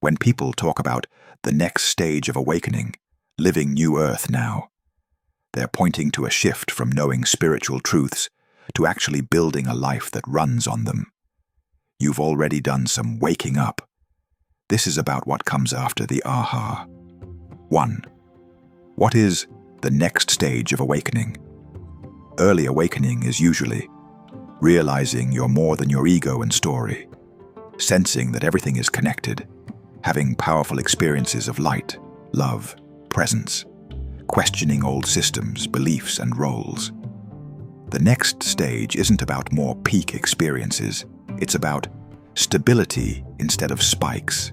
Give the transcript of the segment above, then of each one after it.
When people talk about the next stage of awakening, living new earth now, they're pointing to a shift from knowing spiritual truths to actually building a life that runs on them. You've already done some waking up. This is about what comes after the aha. 1. What is the next stage of awakening? Early awakening is usually realizing you're more than your ego and story, sensing that everything is connected, having powerful experiences of light, love, presence, questioning old systems, beliefs, and roles. The next stage isn't about more peak experiences. It's about stability instead of spikes,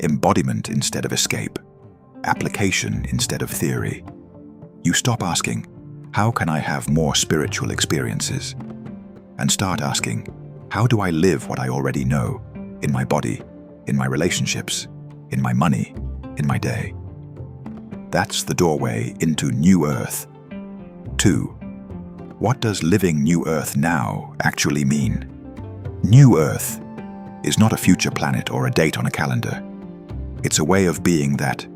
embodiment instead of escape, application instead of theory. You stop asking, how can I have more spiritual experiences? And start asking, how do I live what I already know, in my body, in my relationships, in my money, in my day? That's the doorway into New Earth. 2. What does living New Earth now actually mean? New Earth is not a future planet or a date on a calendar. It's a way of being that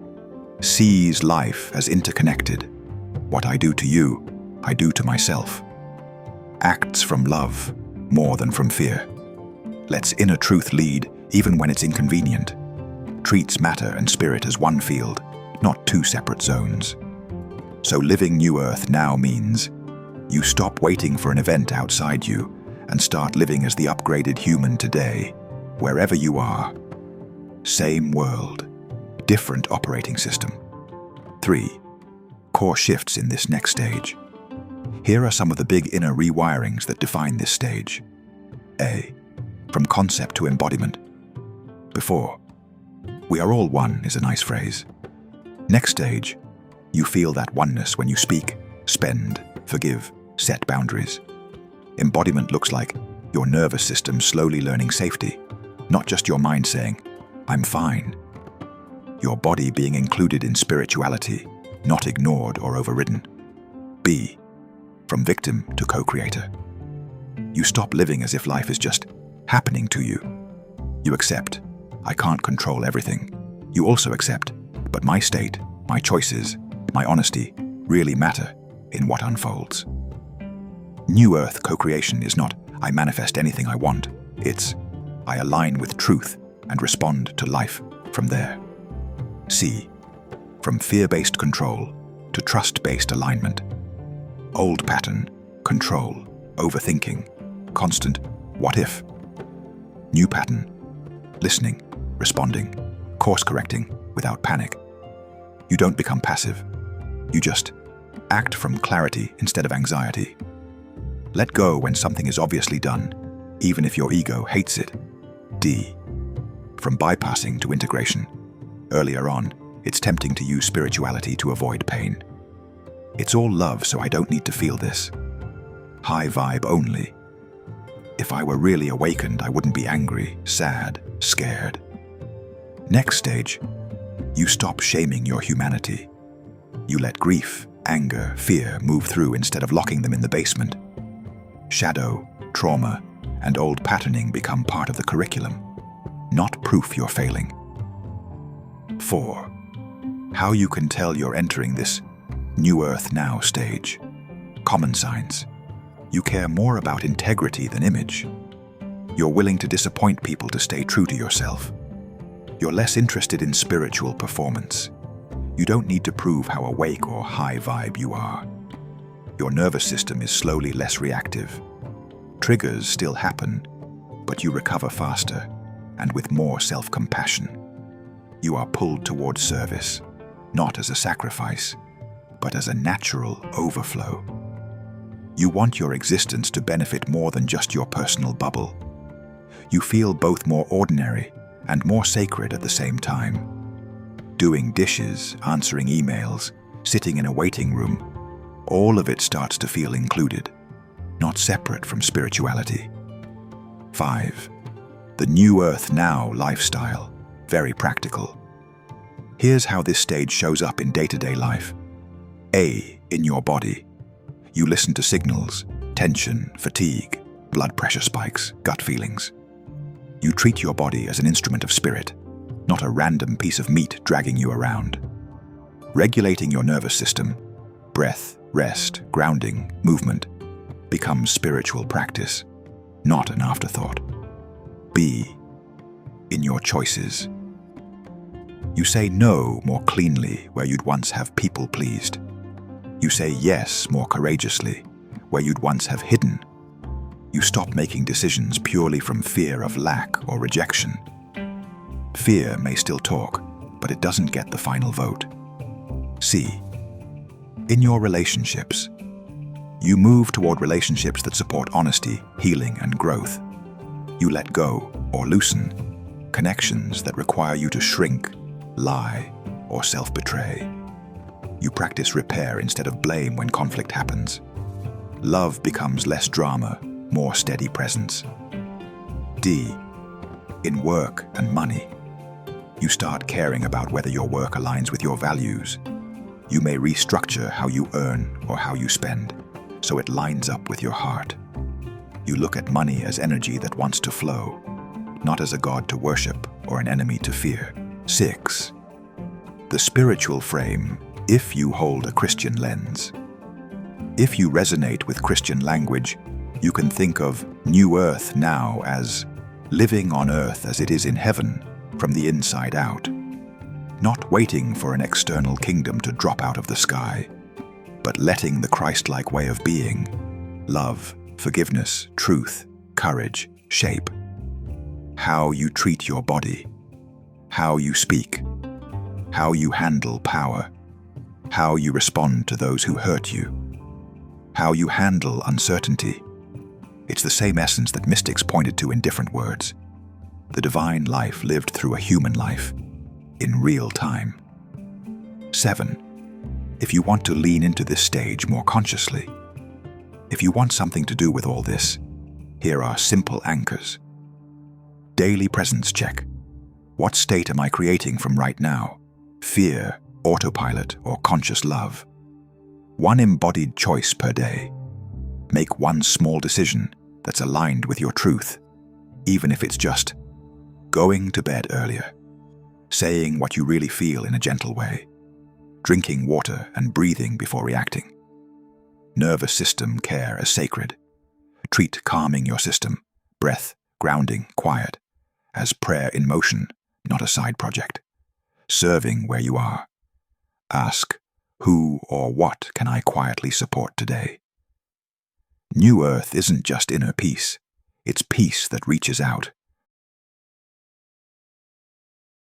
sees life as interconnected. What I do to you, I do to myself. Acts from love more than from fear. Lets inner truth lead even when it's inconvenient. Treats matter and spirit as one field, not two separate zones. So living New Earth now means you stop waiting for an event outside you and start living as the upgraded human today, wherever you are. Same world, different operating system. 3. Core shifts in this next stage. Here are some of the big inner rewirings that define this stage. A. From concept to embodiment. Before, we are all one is a nice phrase. Next stage, you feel that oneness when you speak, spend, forgive, set boundaries. Embodiment looks like your nervous system slowly learning safety, not just your mind saying, I'm fine. Your body being included in spirituality, not ignored or overridden. B. From victim to co-creator. You stop living as if life is just happening to you. You accept, I can't control everything. You also accept, but my state, my choices, my honesty really matter in what unfolds. New Earth co-creation is not, I manifest anything I want. It's, I align with truth and respond to life from there. C. From fear-based control to trust-based alignment. Old pattern, control, overthinking, constant what if. New pattern, listening, responding, course-correcting without panic. You don't become passive. You just act from clarity instead of anxiety. Let go when something is obviously done, even if your ego hates it. D. From bypassing to integration. Earlier on, it's tempting to use spirituality to avoid pain. It's all love, so I don't need to feel this. High vibe only. If I were really awakened, I wouldn't be angry, sad, scared. Next stage, you stop shaming your humanity. You let grief, anger, fear move through instead of locking them in the basement. Shadow, trauma, and old patterning become part of the curriculum, not proof you're failing. 4. How you can tell you're entering this New Earth Now stage. Common signs. You care more about integrity than image. You're willing to disappoint people to stay true to yourself. You're less interested in spiritual performance. You don't need to prove how awake or high vibe you are. Your nervous system is slowly less reactive. Triggers still happen, but you recover faster and with more self-compassion. You are pulled towards service, not as a sacrifice, but as a natural overflow. You want your existence to benefit more than just your personal bubble. You feel both more ordinary and more sacred at the same time. Doing dishes, answering emails, sitting in a waiting room, all of it starts to feel included, not separate from spirituality. 5. The New Earth Now lifestyle, very practical. Here's how this stage shows up in day-to-day life. A. In your body. You listen to signals, tension, fatigue, blood pressure spikes, gut feelings. You treat your body as an instrument of spirit, not a random piece of meat dragging you around. Regulating your nervous system, breath, rest, grounding, movement, becomes spiritual practice, not an afterthought. Be in your choices. You say no more cleanly where you'd once have people pleased. You say yes more courageously where you'd once have hidden. You stop making decisions purely from fear of lack or rejection. Fear may still talk, but it doesn't get the final vote. C. In your relationships, you move toward relationships that support honesty, healing, and growth. You let go or loosen connections that require you to shrink, lie, or self-betray. You practice repair instead of blame when conflict happens. Love becomes less drama, more steady presence. D. In work and money, you start caring about whether your work aligns with your values. You may restructure how you earn or how you spend, so it lines up with your heart. You look at money as energy that wants to flow, not as a god to worship or an enemy to fear. 6. The spiritual frame, if you hold a Christian lens. If you resonate with Christian language, you can think of New Earth now as living on earth as it is in heaven, from the inside out. Not waiting for an external kingdom to drop out of the sky, but letting the Christ-like way of being, love, forgiveness, truth, courage, shape how you treat your body, how you speak, how you handle power, how you respond to those who hurt you, how you handle uncertainty. It's the same essence that mystics pointed to in different words. The divine life lived through a human life, in real time. 7. If you want to lean into this stage more consciously, if you want something to do with all this, here are simple anchors. Daily presence check. What state am I creating from right now? Fear, autopilot, or conscious love? One embodied choice per day. Make one small decision that's aligned with your truth, even if it's just going to bed earlier, saying what you really feel in a gentle way, drinking water and breathing before reacting. Nervous system care as sacred. Treat calming your system, breath, grounding, quiet, as prayer in motion, not a side project. Serving where you are. Ask, who or what can I quietly support today? New Earth isn't just inner peace, it's peace that reaches out.